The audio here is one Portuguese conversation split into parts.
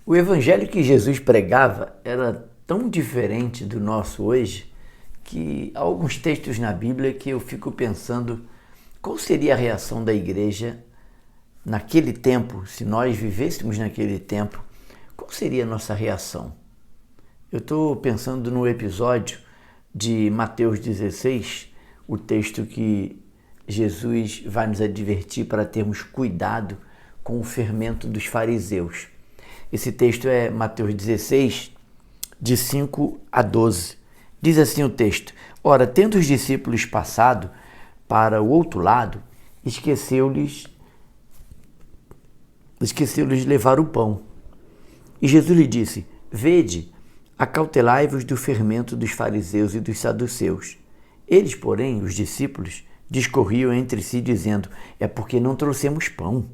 O evangelho que Jesus pregava era tão diferente do nosso hoje que há alguns textos na Bíblia que eu fico pensando qual seria a reação da igreja naquele tempo, se nós vivêssemos naquele tempo, qual seria a nossa reação? Eu estou pensando no episódio de Mateus 16, o texto que Jesus vai nos advertir para termos cuidado com o fermento dos fariseus. Esse texto é Mateus 16, de 5 a 12. Diz assim o texto: Ora, tendo os discípulos passado para o outro lado, esqueceu-lhes levar o pão. E Jesus lhe disse: Vede, acautelai-vos do fermento dos fariseus e dos saduceus. Eles, porém, os discípulos, discorriam entre si, dizendo: É porque não trouxemos pão.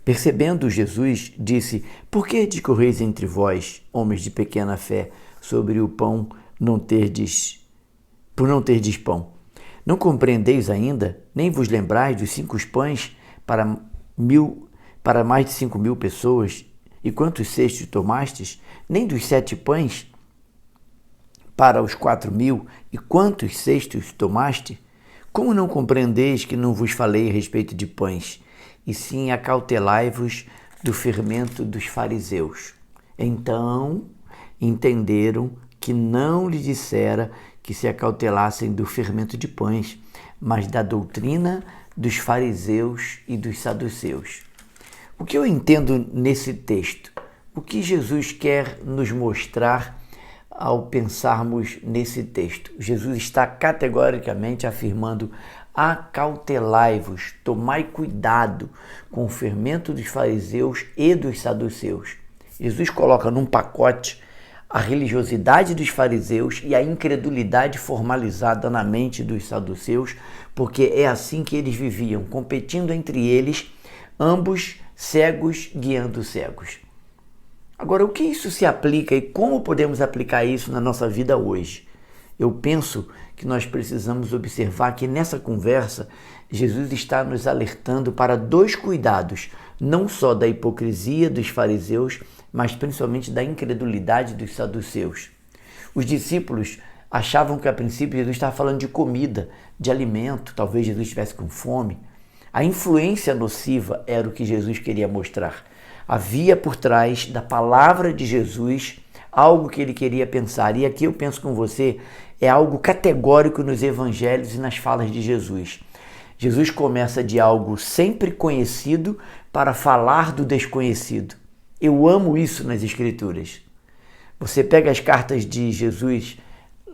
Percebendo Jesus, disse: Por que discorreis entre vós, homens de pequena fé, sobre o pão por não terdes pão? Não compreendeis ainda, nem vos lembrais dos 5 pães para mais de 5.000 pessoas, e quantos cestos tomastes? Nem dos 7 pães para os 4.000, e quantos cestos tomaste? Como não compreendeis que não vos falei a respeito de pães, e sim acautelai-vos do fermento dos fariseus? Então entenderam que não lhe dissera que se acautelassem do fermento de pães, mas da doutrina dos fariseus e dos saduceus. O que eu entendo nesse texto? O que Jesus quer nos mostrar ao pensarmos nesse texto? Jesus está categoricamente afirmando: acautelai-vos, tomai cuidado com o fermento dos fariseus e dos saduceus. Jesus coloca num pacote a religiosidade dos fariseus e a incredulidade formalizada na mente dos saduceus, porque é assim que eles viviam, competindo entre eles, ambos cegos guiando cegos. Agora, o que isso se aplica e como podemos aplicar isso na nossa vida hoje? Eu penso que nós precisamos observar que nessa conversa Jesus está nos alertando para 2 cuidados, não só da hipocrisia dos fariseus, mas principalmente da incredulidade dos saduceus. Os discípulos achavam que a princípio Jesus estava falando de comida, de alimento, talvez Jesus estivesse com fome. A influência nociva era o que Jesus queria mostrar. Havia por trás da palavra de Jesus algo que ele queria pensar. E aqui eu penso com você, é algo categórico nos evangelhos e nas falas de Jesus. Jesus começa de algo sempre conhecido para falar do desconhecido. Eu amo isso nas Escrituras. Você pega as cartas de Jesus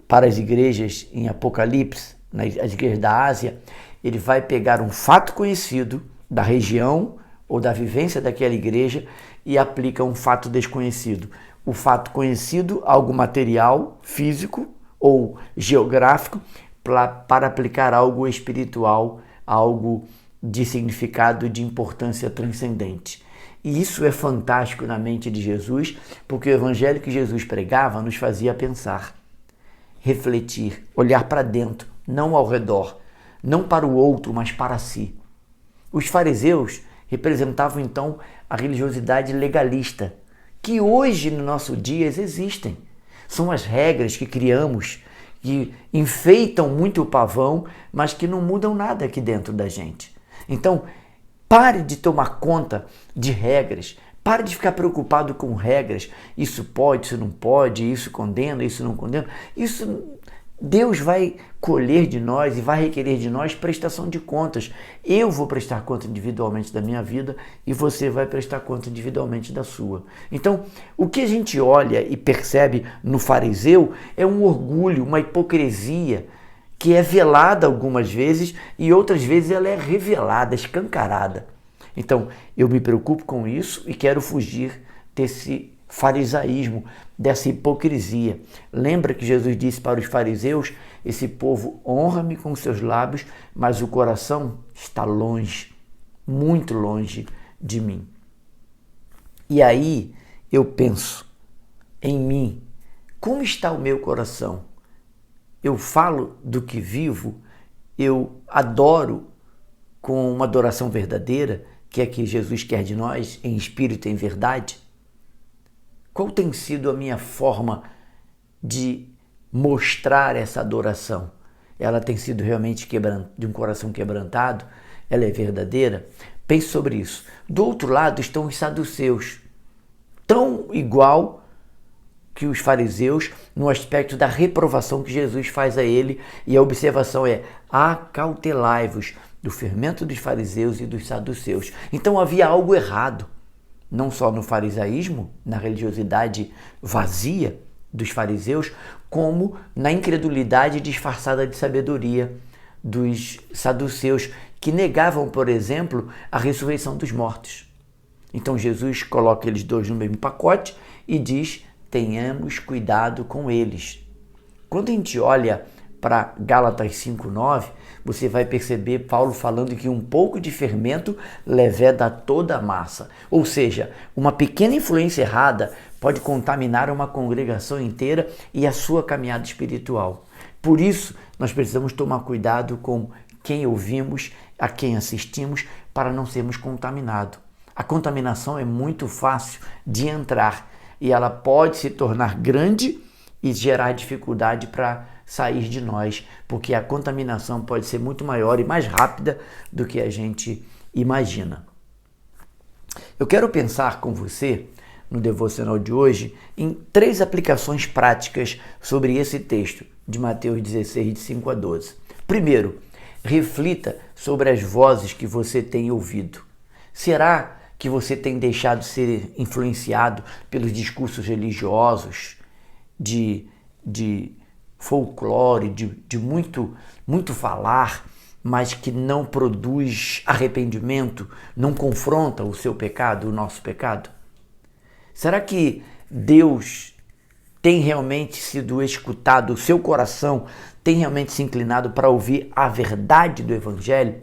para as igrejas em Apocalipse, nas igrejas da Ásia, ele vai pegar um fato conhecido da região ou da vivência daquela igreja e aplica um fato desconhecido. O fato conhecido, algo material, físico ou geográfico, para aplicar algo espiritual, algo de significado, de importância transcendente. E isso é fantástico na mente de Jesus, porque o evangelho que Jesus pregava nos fazia pensar, refletir, olhar para dentro, não ao redor, não para o outro, mas para si. Os fariseus representavam então a religiosidade legalista, que hoje no nosso dia existem. São as regras que criamos, que enfeitam muito o pavão, mas que não mudam nada aqui dentro da gente. Então, pare de tomar conta de regras, pare de ficar preocupado com regras. Isso pode, isso não pode, isso condena, isso não condena. Isso Deus vai colher de nós e vai requerer de nós prestação de contas. Eu vou prestar conta individualmente da minha vida e você vai prestar conta individualmente da sua. Então, o que a gente olha e percebe no fariseu é um orgulho, uma hipocrisia que é velada algumas vezes e outras vezes ela é revelada, escancarada. Então, eu me preocupo com isso e quero fugir desse farisaísmo, dessa hipocrisia. Lembra que Jesus disse para os fariseus: esse povo honra-me com seus lábios, mas o coração está longe, muito longe de mim. E aí eu penso em mim, como está o meu coração? Eu falo do que vivo, eu adoro com uma adoração verdadeira, que é que Jesus quer de nós, em espírito e em verdade? Qual tem sido a minha forma de mostrar essa adoração? Ela tem sido realmente de um coração quebrantado? Ela é verdadeira? Pense sobre isso. Do outro lado estão os saduceus, tão igual que os fariseus no aspecto da reprovação que Jesus faz a ele, e a observação é: acautelai-vos do fermento dos fariseus e dos saduceus. Então havia algo errado, não só no farisaísmo, na religiosidade vazia dos fariseus, como na incredulidade disfarçada de sabedoria dos saduceus, que negavam, por exemplo, a ressurreição dos mortos. Então Jesus coloca eles dois no mesmo pacote e diz: tenhamos cuidado com eles. Quando a gente olha para Gálatas 5:9, você vai perceber Paulo falando que um pouco de fermento leveda toda a massa. Ou seja, uma pequena influência errada pode contaminar uma congregação inteira e a sua caminhada espiritual. Por isso, nós precisamos tomar cuidado com quem ouvimos, a quem assistimos, para não sermos contaminados. A contaminação é muito fácil de entrar e ela pode se tornar grande e gerar dificuldade para sair de nós, porque a contaminação pode ser muito maior e mais rápida do que a gente imagina. Eu quero pensar com você, no devocional de hoje, em 3 aplicações práticas sobre esse texto de Mateus 16, de 5 a 12. Primeiro, reflita sobre as vozes que você tem ouvido. Será que você tem deixado ser influenciado pelos discursos religiosos, de folclore, de muito falar, mas que não produz arrependimento, não confronta o seu pecado, o nosso pecado? Será que Deus tem realmente sido escutado, o seu coração tem realmente se inclinado para ouvir a verdade do Evangelho?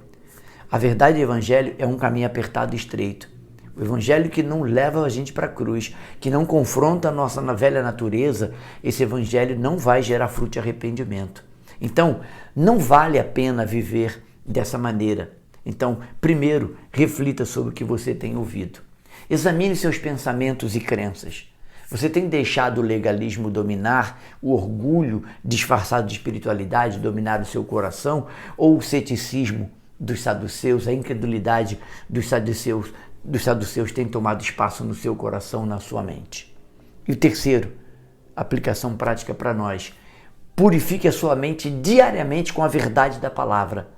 A verdade do Evangelho é um caminho apertado e estreito. O Evangelho que não leva a gente para a cruz, que não confronta a nossa velha natureza, esse Evangelho não vai gerar fruto de arrependimento. Então, não vale a pena viver dessa maneira. Então, primeiro, reflita sobre o que você tem ouvido. Examine seus pensamentos e crenças. Você tem deixado o legalismo dominar, o orgulho disfarçado de espiritualidade dominar o seu coração, ou o ceticismo dos saduceus, a incredulidade dos saduceus tem tomado espaço no seu coração, na sua mente? E o terceiro, aplicação prática para nós: purifique a sua mente diariamente com a verdade da palavra.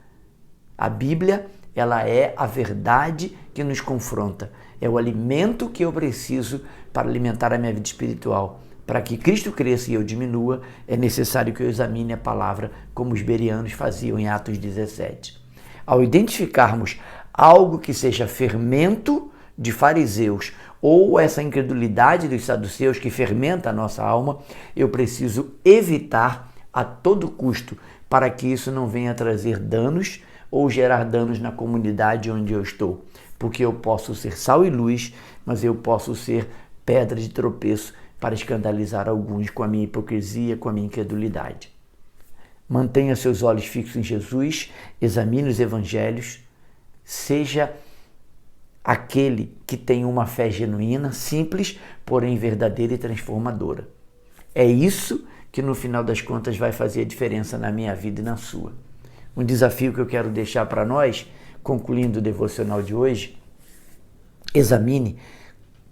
A Bíblia, ela é a verdade que nos confronta. É o alimento que eu preciso para alimentar a minha vida espiritual. Para que Cristo cresça e eu diminua, é necessário que eu examine a palavra, como os bereanos faziam em Atos 17. Ao identificarmos algo que seja fermento de fariseus ou essa incredulidade dos saduceus que fermenta a nossa alma, eu preciso evitar a todo custo, para que isso não venha trazer danos ou gerar danos na comunidade onde eu estou. Porque eu posso ser sal e luz, mas eu posso ser pedra de tropeço para escandalizar alguns com a minha hipocrisia, com a minha incredulidade. Mantenha seus olhos fixos em Jesus, examine os evangelhos, seja aquele que tem uma fé genuína, simples, porém verdadeira e transformadora. É isso que no final das contas vai fazer a diferença na minha vida e na sua. Um desafio que eu quero deixar para nós, concluindo o devocional de hoje: examine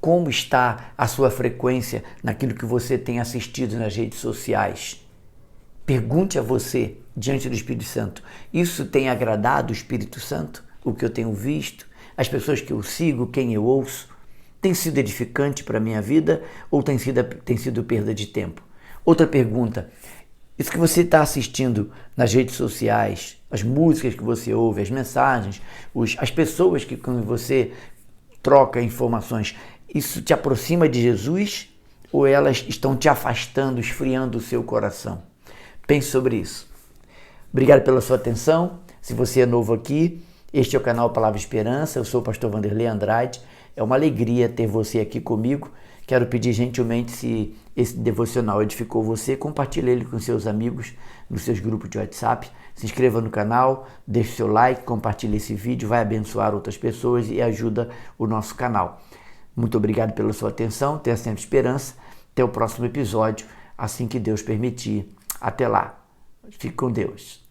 como está a sua frequência naquilo que você tem assistido nas redes sociais. Pergunte a você, diante do Espírito Santo: isso tem agradado o Espírito Santo? O que eu tenho visto? As pessoas que eu sigo, quem eu ouço? Tem sido edificante para a minha vida ou tem sido perda de tempo? Outra pergunta: isso que você está assistindo nas redes sociais, as músicas que você ouve, as mensagens, as pessoas que com você troca informações, isso te aproxima de Jesus ou elas estão te afastando, esfriando o seu coração? Pense sobre isso. Obrigado pela sua atenção. Se você é novo aqui, este é o canal Palavra Esperança. Eu sou o pastor Vanderlei Andrade. É uma alegria ter você aqui comigo. Quero pedir gentilmente, se esse devocional edificou você, compartilhe ele com seus amigos nos seus grupos de WhatsApp. Se inscreva no canal, deixe seu like, compartilhe esse vídeo, vai abençoar outras pessoas e ajuda o nosso canal. Muito obrigado pela sua atenção, tenha sempre esperança. Até o próximo episódio, assim que Deus permitir. Até lá. Fique com Deus.